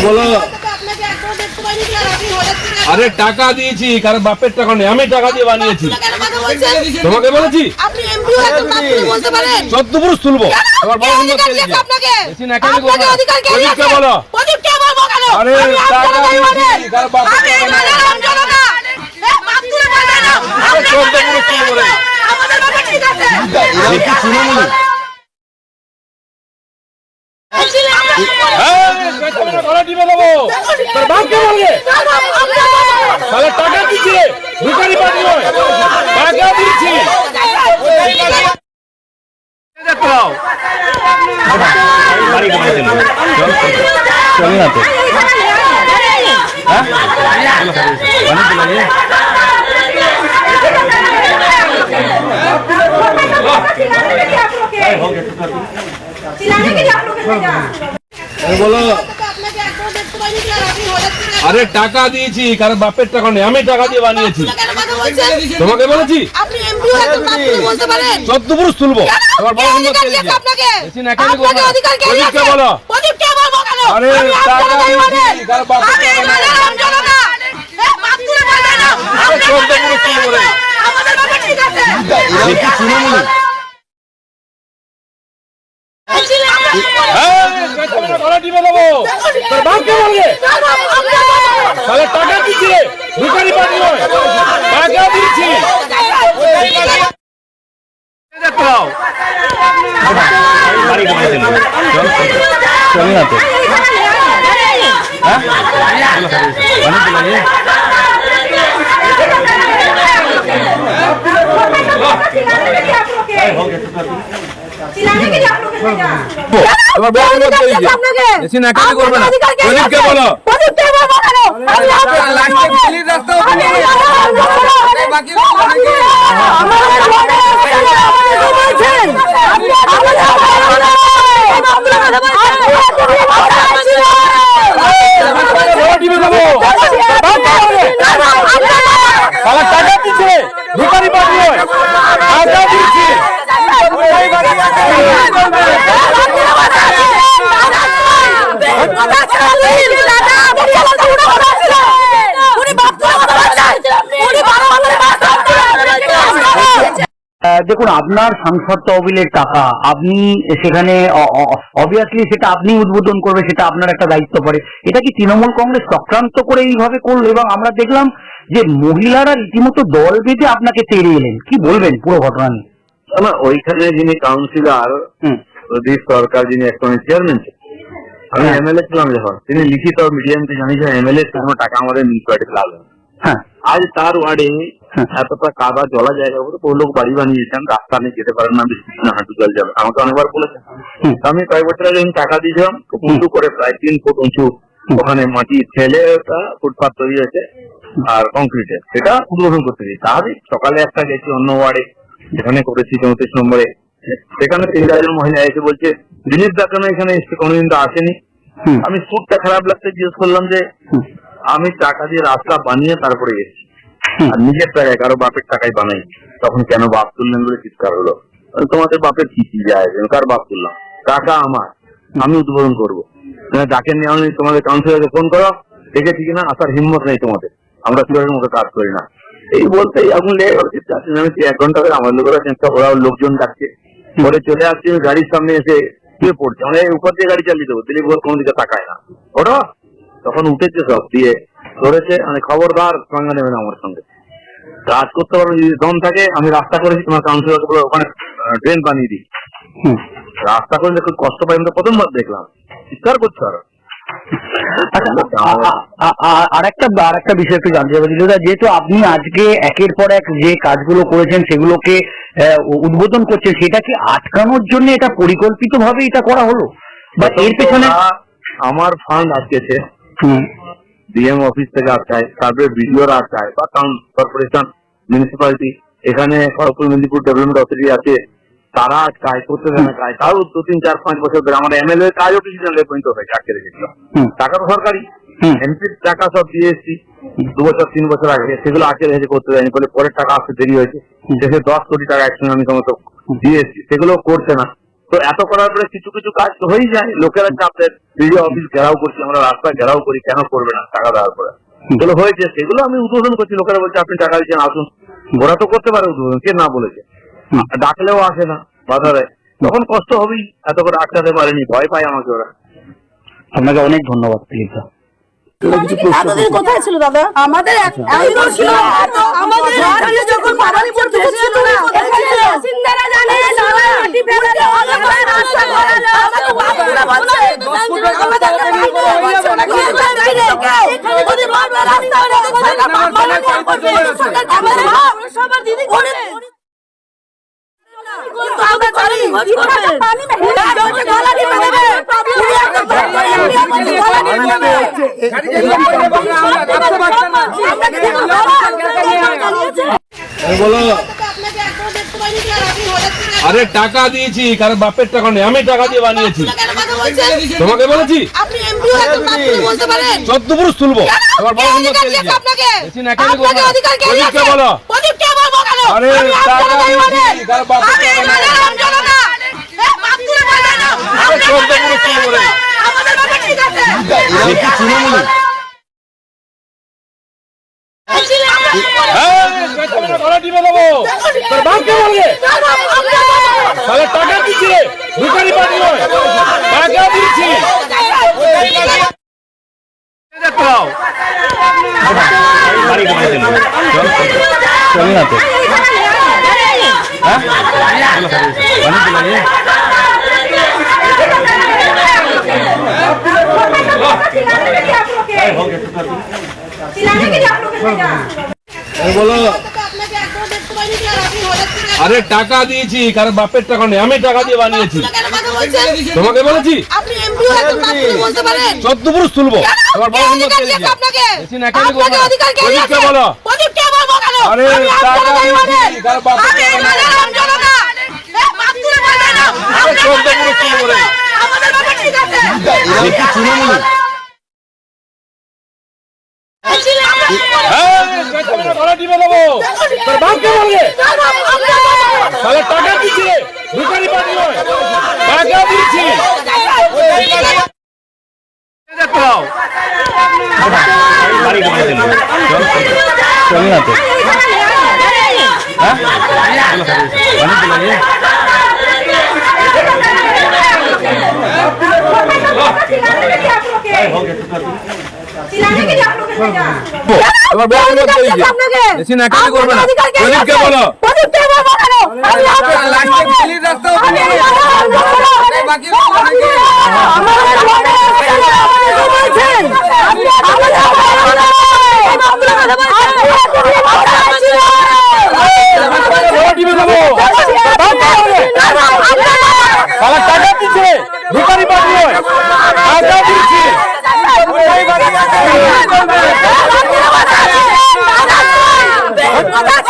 বলো। আরে টাকা দিয়েছি, কারণ বাপের টাকা নেই, আমি টাকা দিয়ে বানিয়েছি। তোমাকে বলেছি চোদ্দ পুরুষ তুলবো। বলো আরে টাকা দিয়েছি, কারণ বাপের টাকা নেই, চোদ্দ পুরুষ তুলবো রে। গলা টিপে দেবো, তোর বাপকে বলবে তাহলে টাকা দিচ্ছি, ভিখারি পার্টি নয়, টাকা দিচ্ছি। চলে না তো বলো। আরে টাকা দিয়েছি, কারণ বাপের টাকা নেই, আমি টাকা দিয়ে বানিয়েছি। তোমাকে বলেছি চোদ্দ পুরুষ তুলবো। বলো আরে টাকা দিয়েছি, কারণ বাপের টাকা নেই, চোদ্দ পুরুষ তুলবো রে। গলা টিপে দেবো, তোর বাপকে বলবে তাহলে টাকা দিচ্ছি, ভিখারি পার্টি নয়, টাকা দিচ্ছি। চলে না তো বলো। টাকা দিচ্ছে, ভিখারি পার্টি নয়, টাকা দিচ্ছি। দেখুন, আপনার সাংসদ তহবিলের টাকা আপনি সেখানে অবভিয়াসলি সেটা আপনি উদ্বোধন করবে, সেটা আপনার একটা দায়িত্ব পড়ে। এটা কি তৃণমূল কংগ্রেস চক্রান্ত করে এইভাবে করলো? এবং আমরা দেখলাম যে মহিলারা রীতিমতো দল বেঁধে আপনাকে তেড়ে এলেন, কি বলবেন পুরো ঘটনা নিয়ে? না, ওইখানে যিনি কাউন্সিলর প্রদীপ সরকার, যিনি এখন চেয়ারম্যান, আমি এমএলএ ছিলাম যখন, তিনি লিখিত মিডিয়ামকে জানিয়েছেন এমএলএ কোনো টাকা আমাদের মিউনিসিপালিটিতে লাগবে। আজ তার ওয়ার্ডে এতটা কাদা জলা জায়গা করে বহু লোক বাড়ি বানিয়েছেন, রাস্তা নিয়ে যেতে পারেন না, বৃষ্টি না হাঁটু জল যাবে, আমাকে অনেকবার বলেছেন। আমি কয়েক বছর আগে টাকা দিয়েছিলাম, উঁচু করে প্রায় 3 ফুট উঁচু, ওখানে মাটি ফেলে ওটা ফুটপাথ তৈরি হয়েছে আর কংক্রিটের, সেটা উদ্বোধন করতে দিই। তাহলে সকালে একটা গেছি অন্য ওয়ার্ডে, যেখানে করেছি 34 নম্বরে, সেখানে 3-4 জন মহিলা এসে বলছে দিলীপ দা কেন এখানে এসছে, কোনোদিন তো আসেনি। আমি সুরটা খারাপ লাগতে জিজ্ঞেস করলাম যে আমি টাকা দিয়ে রাস্তা বানিয়ে তারপরে এসেছি, আর নিজের টাকায় কারো বাপের টাকায় বানাই, তখন কেন বাপ তুললেন বলে চিৎকার হলো। তোমাদের বাপের কি যায়, কার বাপ তুললাম, টাকা আমার, আমি উদ্বোধন করবো, যাকে নেওয়া নেই তোমাদের কাউন্সিলরকে ফোন করো, দেখেছি কিনা, আসার হিম্মত নেই তোমাদের, আমরা চুরের মতো কাজ করি না। এই বলতেই এখন লেগে আমি 1 ঘন্টা ধরে আমার লোকেরা ওরা লোকজন ডাকছে, পরে চলে আসছে, গাড়ির সামনে এসে শুয়ে পড়ছে, অনেক উপর দিয়ে গাড়ি চালিয়ে দেবো, দিলীপ কোনো দিকে তাকায় না, ওটা তখন উঠেছে সব দিয়ে ধরেছে, মানে খবরদার সঙ্গে নেবে না আমার সঙ্গে, কাজ করতে পারবো যদি দম থাকে। আমি রাস্তা করেছি, তোমার কাউন্সিলর ওখানে ড্রেন বানিয়ে দিই, রাস্তা করলে খুব কষ্ট পাই, আমি তো প্রথমবার দেখলাম, চিৎকার করছো। আর একটা বিষয় একটু জানতে চাইবো দিলীপ দা, যেহেতু আপনি আজকে একের পর এক যে কাজগুলো করেছেন সেগুলোকে উদ্বোধন করছেন, সেটা কি আটকানোর জন্য এটা পরিকল্পিত ভাবে এটা করা হলো, বা এর পেছনে আমার ফান্ড আটকেছে, ডিএম অফিস থেকে আটকায়, তারপরে বিডিওরা আটকায়, বা টাউন কর্পোরেশন মিউনিসিপালিটি, এখানে খড়গপুর মেদিনীপুর ডেভেলপমেন্ট অথরিটি আছে, তারা আটকায়, করতে দেয় না কাজ, তাও 2, 3, 4, 5 বছর ধরে আমার এমএলএ কাজও ডিসিশন পর্যন্ত হয়েছে, আটকে রেখেছিল। টাকা তো সরকারি, এমপির টাকা সব দিয়ে এসেছি 2 বছর 3 বছর আগে, সেগুলো আটকে রেখেছে, করতে দেয়নি বলে পরের টাকা আসতে দেরি হয়েছে, শেষে 10 কোটি টাকা একসঙ্গে আমি সমস্ত দিয়ে এসেছি, সেগুলো করছে না, তো এত করার পরে কিছু কিছু কাজ তো হয়েই যায়, লোকেরা চাপে বিডিও অফিস ঘেরাও করছি, আমরা রাস্তা ঘেরাও করি, কেন করবে না টাকা দেওয়ার পরে, এগুলো হয়েছে, সেগুলো আমি উদ্বোধন করছি। লোকেরা বলছে আপনি টাকা দিচ্ছেন আসুন, ওরা তো করতে পারে উদ্বোধন, কে না বলেছে, ডাকলেও আসে না, বাধা দেয়, তখন কষ্ট হবেই, এত করে আটকাতে পারেনি, ভয় পায় আমাকে ওরা। আপনাকে অনেক ধন্যবাদ দিলীপদা। এতদিন কোথায় ছিল দাদা? আমাদের একদম ছিল না। আমাদের এখানে যখন মাদারীপুর থেকে ছিল না, এখানে বাসিন্দারা জানে সারা মাটি ফেলে দেওয়া হয়, রাস্তা করা যায়, আমাদের বাপরা বলছে 10 ফুট আমাদের এখানে যদি রোড রাস্তা হয়ে যায় সরকার বাংলা করবে, সরকার আমাদের সবার দিদি করে আরে টাকা দিয়েছি, কারণ বাপের টাকা নেই, আমি টাকা দিয়ে বানিয়েছি। তোমাকে বলেছি চোদ্দপুরুষ তুলবো, তোমার বড় বলো। আরে টাকা দিয়েছি, কারণ বাপের টাকা নেই, চোদ্দপুরুষ তুলবো রে। টাকা দিচ্ছি রে, ভিখারি পার্টি নয়, টাকা দিচ্ছি। চলে না তো, বলো। আরে টাকা দিয়েছি, কারণ বাপের টাকা নেই, আমি টাকা দিয়ে বানিয়েছি। তোমাকে বলেছি চোদ্দপুরুষ তুলবো, তোমার বড় বলো। আরে টাকা দিয়েছি, কারণ বাপের টাকা নেই, চোদ্দপুরুষ তুলবো রে। টাকা দিচ্ছি রে, ভিখারি পার্টি নয়, টাকা দিচ্ছি। চলে না তো, টাকা দিচ্ছে, ভিখারি পার্টি নয়, টাকা দিচ্ছি। দাদা